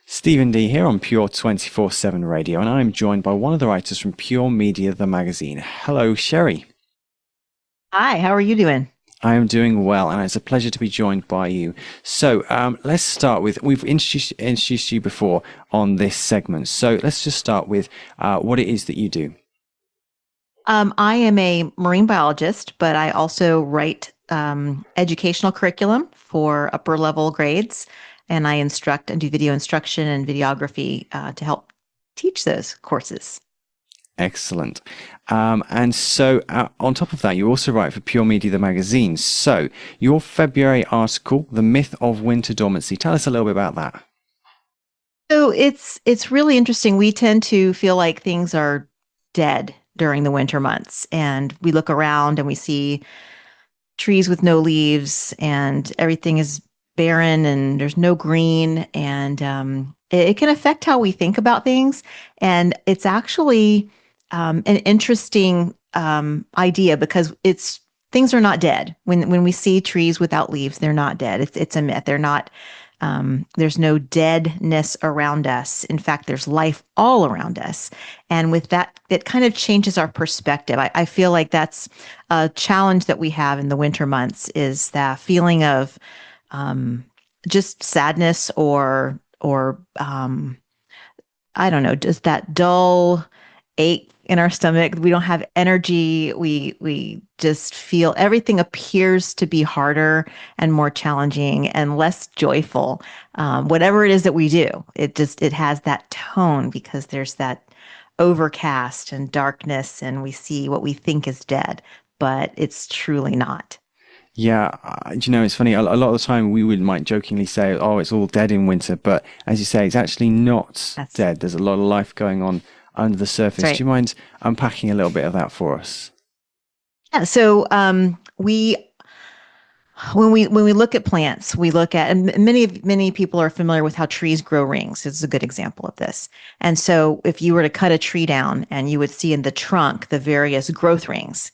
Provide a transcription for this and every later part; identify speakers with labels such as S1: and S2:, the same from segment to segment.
S1: Stephen D here on Pure 24/7 Radio, and I'm joined by one of the writers from Pure Media, the magazine. Hello, Sherri.
S2: Hi, how are you doing?
S1: I am doing well, and it's a pleasure to be joined by you. So let's start with, we've introduced you before on this segment, so let's just start with what it is that you do.
S2: I am a marine biologist, but I also write educational curriculum for upper level grades, and I instruct and do video instruction and videography to help teach those courses.
S1: Excellent. And so on top of that, you also write for Pure Media, the magazine. So your February article, The Myth of Winter Dormancy, tell us a little bit about that.
S2: So it's really interesting. We tend to feel like things are dead during the winter months, and we look around and we see trees with no leaves, and everything is barren, and there's no green, and it can affect how we think about things. And it's actually an interesting idea because it's things are not dead. When we see trees without leaves, they're not dead. It's a myth. They're not. There's no deadness around us. In fact, there's life all around us. And with that, it kind of changes our perspective. I feel like that's a challenge that we have in the winter months is that feeling of just sadness or I don't know, just that dull ache in our stomach. We don't have energy. We just feel everything appears to be harder and more challenging and less joyful. Whatever it is that we do, it has that tone because there's that overcast and darkness, and we see what we think is dead, but it's truly not.
S1: Yeah, it's funny. A lot of the time might jokingly say, "Oh, it's all dead in winter," but as you say, it's actually not
S2: That's,
S1: dead. There's a lot of life going on under the
S2: that's
S1: surface. Do
S2: right.
S1: you mind unpacking a little bit of that for us?
S2: Yeah. So we when we look at plants, we look at, and many people are familiar with how trees grow rings. It's a good example of this. And so if you were to cut a tree down and you would see in the trunk the various growth rings,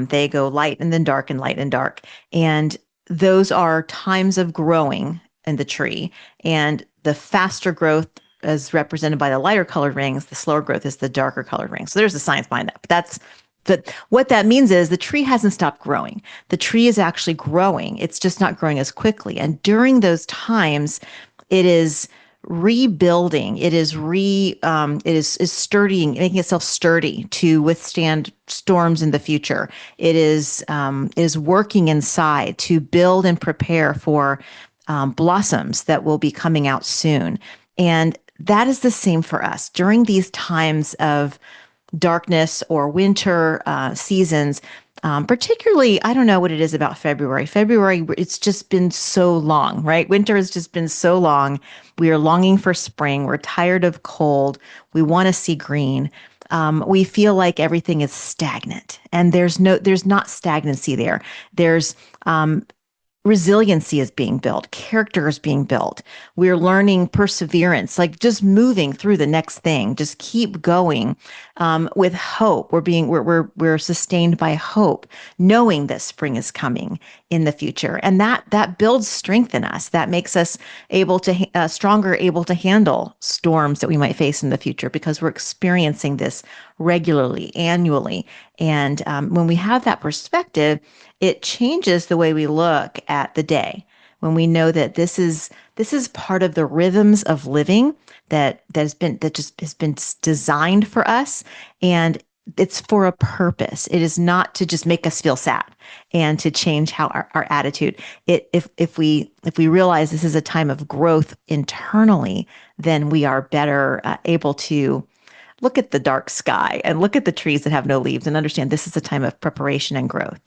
S2: they go light and then dark and light and dark. And those are times of growing in the tree. And the faster growth is represented by the lighter colored rings. The slower growth is the darker colored rings. So there's the science behind that. But what that means is the tree hasn't stopped growing. The tree is actually growing. It's just not growing as quickly. And during those times, it is rebuilding. It is sturdying, making itself sturdy to withstand storms in the future. It is working inside to build and prepare for blossoms that will be coming out soon. And that is the same for us during these times of darkness or winter seasons. Particularly, I don't know what it is about February. February, it's just been so long, right? Winter has just been so long. We are longing for spring. We're tired of cold. We want to see green. We feel like everything is stagnant, and there's not stagnancy there. There's resiliency is being built, character is being built. We're learning perseverance, like just moving through the next thing, just keep going with hope. We're sustained by hope, knowing that spring is coming in the future, and that builds strength in us. That makes us able to stronger, able to handle storms that we might face in the future because we're experiencing this regularly, annually. And when we have that perspective, it changes the way we look at the day when we know that this is part of the rhythms of living that just has been designed for us, and it's for a purpose. It is not to just make us feel sad and to change how our attitude. If we realize this is a time of growth internally, then we are better able to look at the dark sky and look at the trees that have no leaves and understand this is a time of preparation and growth.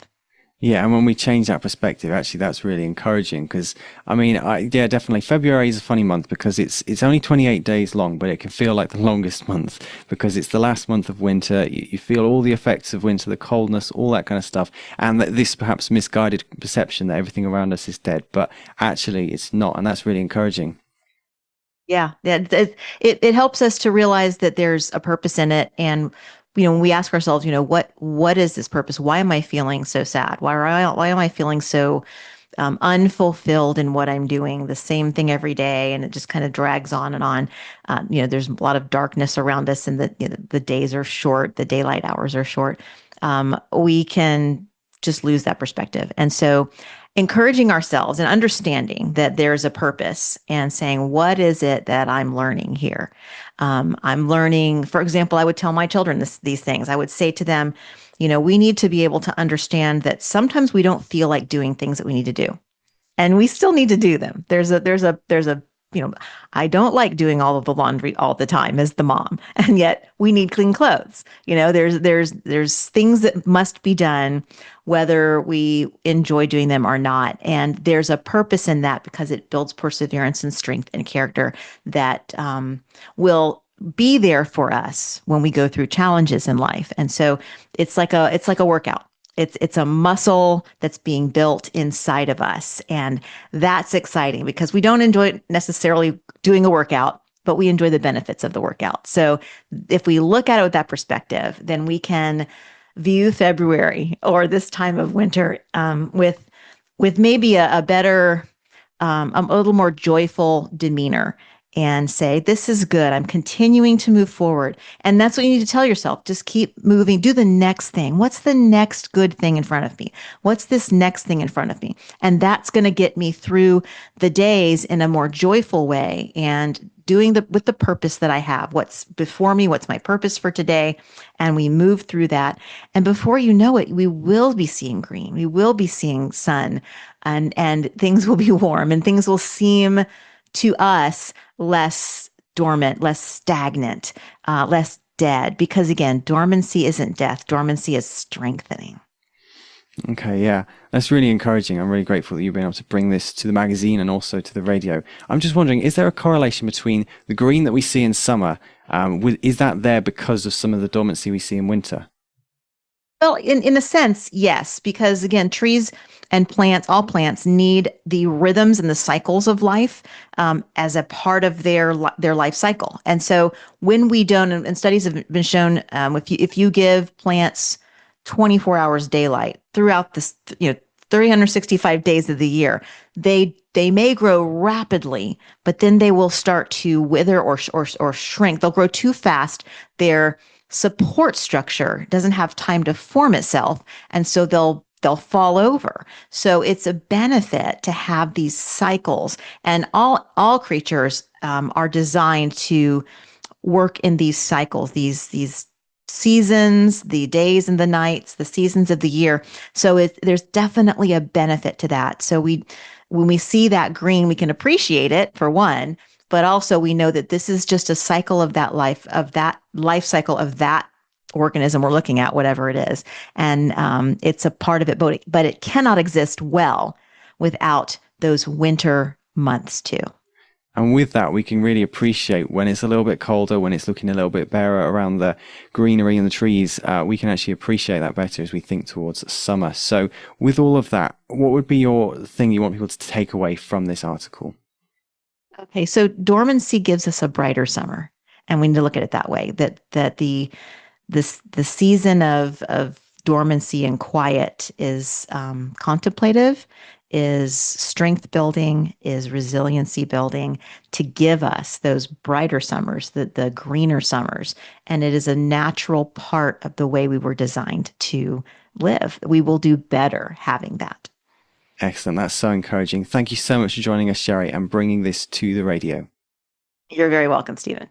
S1: Yeah, and when we change that perspective, actually, that's really encouraging because, yeah, definitely. February is a funny month because it's only 28 days long, but it can feel like the longest month because it's the last month of winter. You feel all the effects of winter, the coldness, all that kind of stuff, and that this perhaps misguided perception that everything around us is dead, but actually it's not, and that's really encouraging.
S2: Yeah, it helps us to realize that there's a purpose in it, and when we ask ourselves, what is this purpose? Why am I feeling so sad? Why am I feeling so unfulfilled in what I'm doing, the same thing every day, and it just kind of drags on and on. There's a lot of darkness around us, and the days are short, the daylight hours are short. We can just lose that perspective. And so, encouraging ourselves and understanding that there's a purpose and saying, what is it that I'm learning here? I'm learning, for example, I would tell my children these things. I would say to them, we need to be able to understand that sometimes we don't feel like doing things that we need to do, and we still need to do them. There's a I don't like doing all of the laundry all the time as the mom, and yet we need clean clothes. There's things that must be done whether we enjoy doing them or not, and there's a purpose in that because it builds perseverance and strength and character that will be there for us when we go through challenges in life. And so it's like a workout. It's a muscle that's being built inside of us. And that's exciting because we don't enjoy necessarily doing a workout, but we enjoy the benefits of the workout. So if we look at it with that perspective, then we can view February or this time of winter with maybe a better, a little more joyful demeanor, and say, this is good. I'm continuing to move forward. And that's what you need to tell yourself. Just keep moving. Do the next thing. What's the next good thing in front of me? What's this next thing in front of me? And that's going to get me through the days in a more joyful way and doing with the purpose that I have. What's before me? What's my purpose for today? And we move through that. And before you know it, we will be seeing green. We will be seeing sun, and things will be warm, and things will seem to us less dormant, less stagnant, less dead. Because again, dormancy isn't death. Dormancy is strengthening.
S1: Okay, yeah, that's really encouraging. I'm really grateful that you've been able to bring this to the magazine and also to the radio. I'm just wondering, is there a correlation between the green that we see in summer, is that there because of some of the dormancy we see in winter?
S2: Well, in a sense, yes, because again, trees and plants, all plants need the rhythms and the cycles of life as a part of their life cycle. And so when we don't, and studies have been shown, if you give plants 24 hours daylight throughout this, 365 days of the year, they may grow rapidly, but then they will start to wither or shrink. They'll grow too fast. Their support structure doesn't have time to form itself, and so they'll fall over. So it's a benefit to have these cycles, and all creatures are designed to work in these cycles, these seasons, the days and the nights, the seasons of the year. So there's definitely a benefit to that. So when we see that green, we can appreciate it for one, but also we know that this is just a cycle of that life cycle of that organism we're looking at, whatever it is. And it's a part of it, but it cannot exist well without those winter months too.
S1: And with that, we can really appreciate when it's a little bit colder, when it's looking a little bit barer around the greenery and the trees, we can actually appreciate that better as we think towards summer. So with all of that, what would be your thing you want people to take away from this article?
S2: Okay, so dormancy gives us a brighter summer, and we need to look at it that way. That the season of dormancy and quiet is contemplative, is strength building, is resiliency building to give us those brighter summers, the greener summers. And it is a natural part of the way we were designed to live. We will do better having that.
S1: Excellent. That's so encouraging. Thank you so much for joining us, Sherri, and bringing this to the radio.
S2: You're very welcome, Stephen.